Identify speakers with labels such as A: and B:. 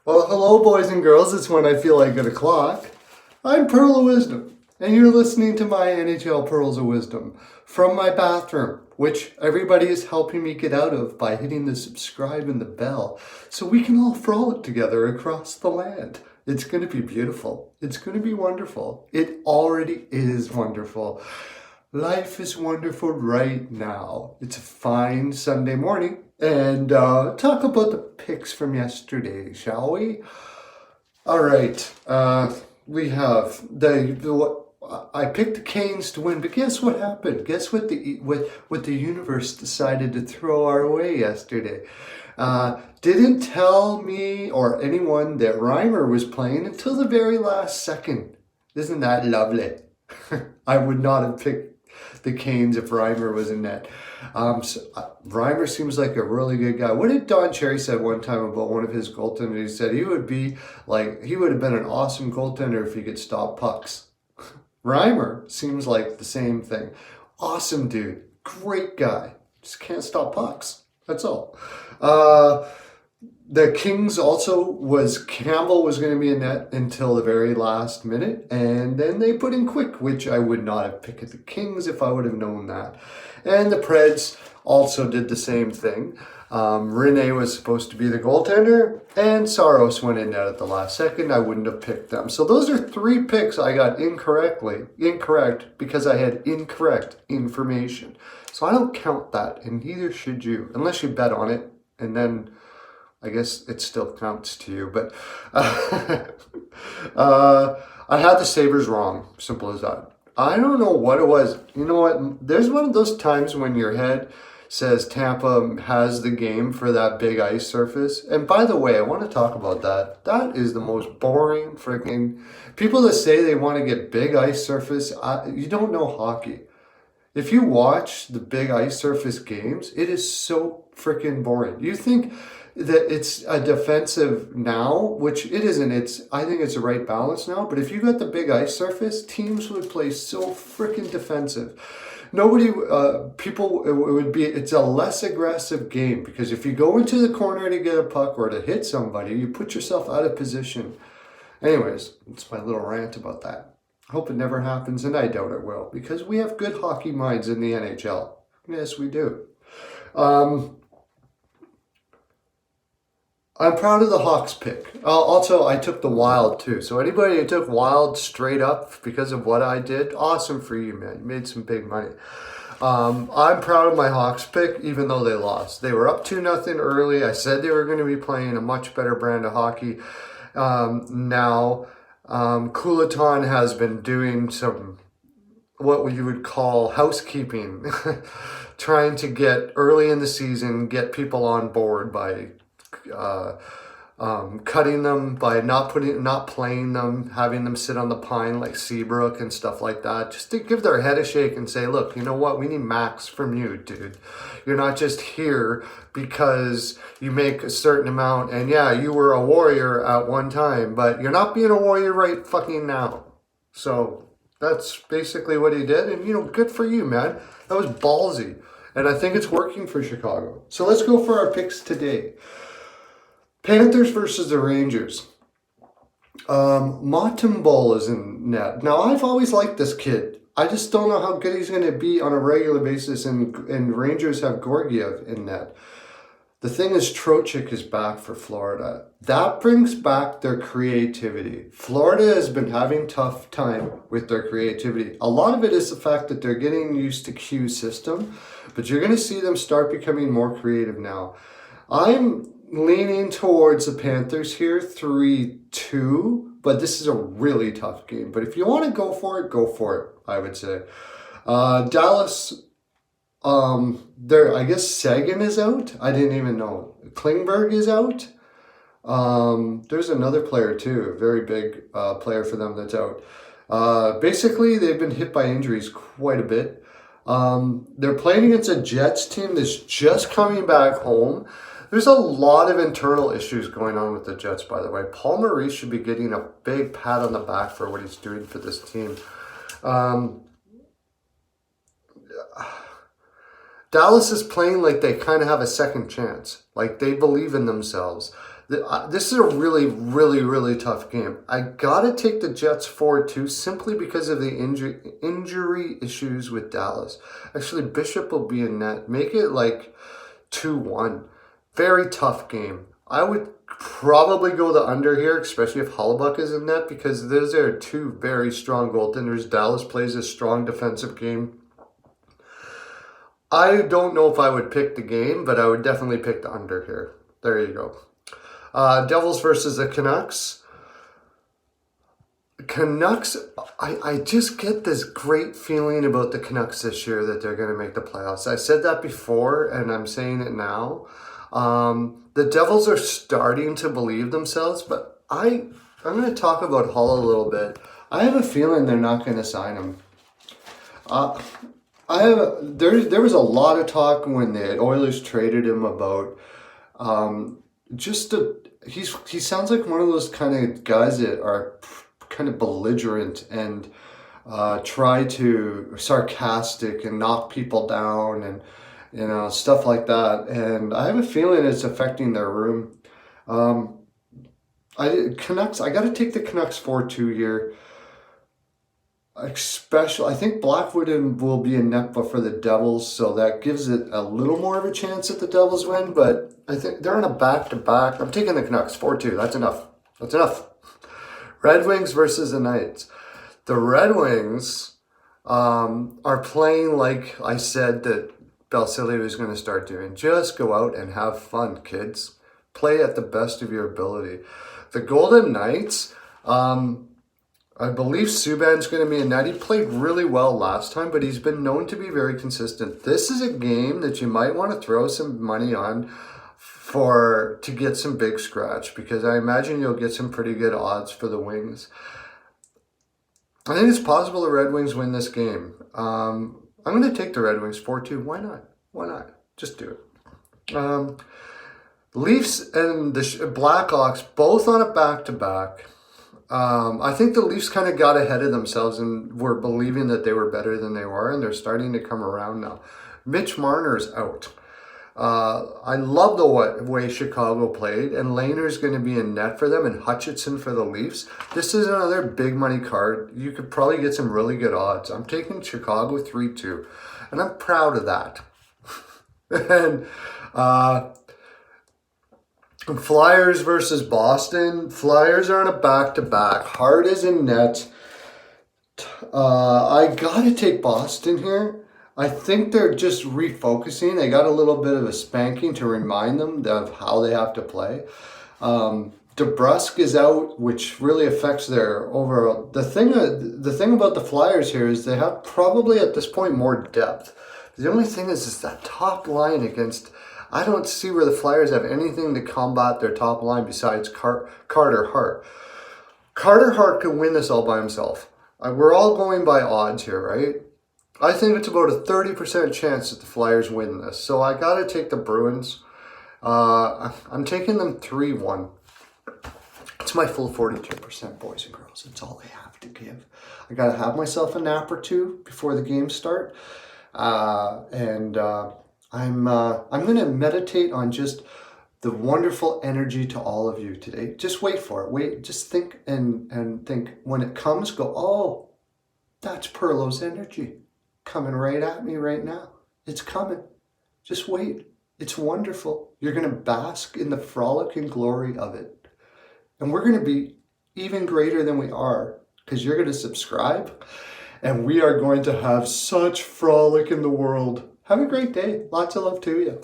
A: Well, hello, boys and girls. It's when I feel like good o'clock. I'm Pearl of Wisdom, and you're listening to my NHL Pearls of Wisdom from my bathroom, which everybody is helping me get out of by hitting the subscribe and the bell so we can all frolic together across the land. It's going to be beautiful. It's going to be wonderful. It already is wonderful. Life is wonderful right now. It's a fine Sunday morning. And talk about the picks from yesterday, shall we? All right. We have I picked the Canes to win, but guess what happened? Guess what the universe decided to throw our way yesterday? Didn't tell me or anyone that Reimer was playing until the very last second. Isn't that lovely? I would not have picked the Canes if Reimer was in net. Reimer seems like a really good guy. What did Don Cherry said one time about one of his goaltenders? He said he would have been an awesome goaltender if he could stop pucks. Reimer seems like the same thing. Awesome dude. Great guy. Just can't stop pucks. That's all. The Kings Campbell was going to be in net until the very last minute, and then they put in Quick, which I would not have picked the Kings if I would have known that. And the Preds also did the same thing. Rene was supposed to be the goaltender, and Saros went in net at the last second. I wouldn't have picked them. So those are 3 picks I got incorrect because I had incorrect information. So I don't count that, and neither should you, unless you bet on it, and then I guess it still counts to you, but I had the Sabres wrong. Simple as that. I don't know what it was. You know what? There's one of those times when your head says Tampa has the game for that big ice surface. And by the way, I want to talk about that. That is the most boring freaking... People that say they want to get big ice surface, you don't know hockey. If you watch the big ice surface games, it is so freaking boring. You think that it's a defensive now, which it isn't. I think it's the right balance now. But if you got the big ice surface, teams would play so freaking defensive. It's a less aggressive game because if you go into the corner to get a puck or to hit somebody, you put yourself out of position. Anyways, it's my little rant about that. I hope it never happens, and I doubt it will, because we have good hockey minds in the NHL. Yes, we do. I'm proud of the Hawks pick. Also, I took the Wild too. So anybody who took Wild straight up because of what I did, awesome for you, man. You made some big money. I'm proud of my Hawks pick, even though they lost. They were up 2-0 early. I said they were going to be playing a much better brand of hockey. Now, Coulaton has been doing some, what you would call housekeeping, trying to get early in the season, get people on board by cutting them, by not playing them, having them sit on the pine like Seabrook and stuff like that, just to give their head a shake and say, look, you know what, we need max from you, dude. You're not just here because you make a certain amount, and yeah, you were a warrior at one time, but you're not being a warrior right fucking now. So that's basically what he did, and good for you, man. That was ballsy, and I think it's working for Chicago. So let's go for our picks today. Panthers versus the Rangers. Montembeault is in net. Now, I've always liked this kid. I just don't know how good he's going to be on a regular basis, and Rangers have Georgiev in net. The thing is, Trocheck is back for Florida. That brings back their creativity. Florida has been having tough time with their creativity. A lot of it is the fact that they're getting used to Q's system, but you're going to see them start becoming more creative now. I'm leaning towards the Panthers here, 3-2, but this is a really tough game. But if you want to go for it, I would say. Dallas, I guess Sagan is out. I didn't even know. Klingberg is out. There's another player too, a very big player for them that's out. Basically, they've been hit by injuries quite a bit. They're playing against a Jets team that's just coming back home. There's a lot of internal issues going on with the Jets, by the way. Paul Maurice should be getting a big pat on the back for what he's doing for this team. Dallas is playing like they kind of have a second chance. Like they believe in themselves. This is a really, really, really tough game. I gotta take the Jets 4-2 simply because of the injury issues with Dallas. Actually, Bishop will be in net. Make it like 2-1. Very tough game. I would probably go the under here, especially if Hellebuyck is in net, because those are two very strong goaltenders. Dallas plays a strong defensive game. I don't know if I would pick the game, but I would definitely pick the under here. There you go. Devils versus the Canucks. Canucks, I just get this great feeling about the Canucks this year that they're going to make the playoffs. I said that before, and I'm saying it now. The Devils are starting to believe themselves, but I'm going to talk about Hull a little bit. I have a feeling they're not going to sign him. There was a lot of talk when the Oilers traded him about he sounds like one of those kind of guys that are kind of belligerent and try to sarcastic and knock people down and stuff like that. And I have a feeling it's affecting their room. Canucks. I got to take the Canucks 4-2 here. Especially, I think Blackwood will be in net for the Devils, so that gives it a little more of a chance that the Devils win. But I think they're on a back-to-back. I'm taking the Canucks 4-2. That's enough. That's enough. Red Wings versus the Knights. The Red Wings are playing like I said that Balsillie was going to start doing. Just go out and have fun, kids. Play at the best of your ability. The Golden Knights, I believe Subban's going to be in net. He played really well last time, but he's been known to be very consistent. This is a game that you might want to throw some money on to get some big scratch, because I imagine you'll get some pretty good odds for the Wings. I think it's possible the Red Wings win this game. I'm going to take the Red Wings 4-2. Why not? Why not? Just do it. Leafs and the Blackhawks both on a back-to-back. I think the Leafs kind of got ahead of themselves and were believing that they were better than they were, and they're starting to come around now. Mitch Marner's out. I love the way Chicago played, and Lehner's going to be in net for them, and Hutchinson for the Leafs. This is another big money card. You could probably get some really good odds. I'm taking Chicago 3-2, and I'm proud of that. And Flyers versus Boston. Flyers are on a back-to-back. Hart is in net. I got to take Boston here. I think they're just refocusing. They got a little bit of a spanking to remind them of how they have to play. DeBrusk is out, which really affects their overall. The thing about the Flyers here is they have probably at this point more depth. The only thing is that top line against. I don't see where the Flyers have anything to combat their top line besides Carter Hart. Carter Hart can win this all by himself. We're all going by odds here, right? I think it's about a 30% chance that the Flyers win this. So I got to take the Bruins. I'm taking them 3-1. It's my full 42%, boys and girls. It's all I have to give. I got to have myself a nap or two before the games start. I'm going to meditate on just the wonderful energy to all of you today. Just wait for it. Wait, just think and think. When it comes, go, oh, that's Perlo's energy coming right at me right now. It's coming. Just wait. It's wonderful. You're going to bask in the frolic and glory of it. And we're going to be even greater than we are, because you're going to subscribe, and we are going to have such frolic in the world. Have a great day. Lots of love to you.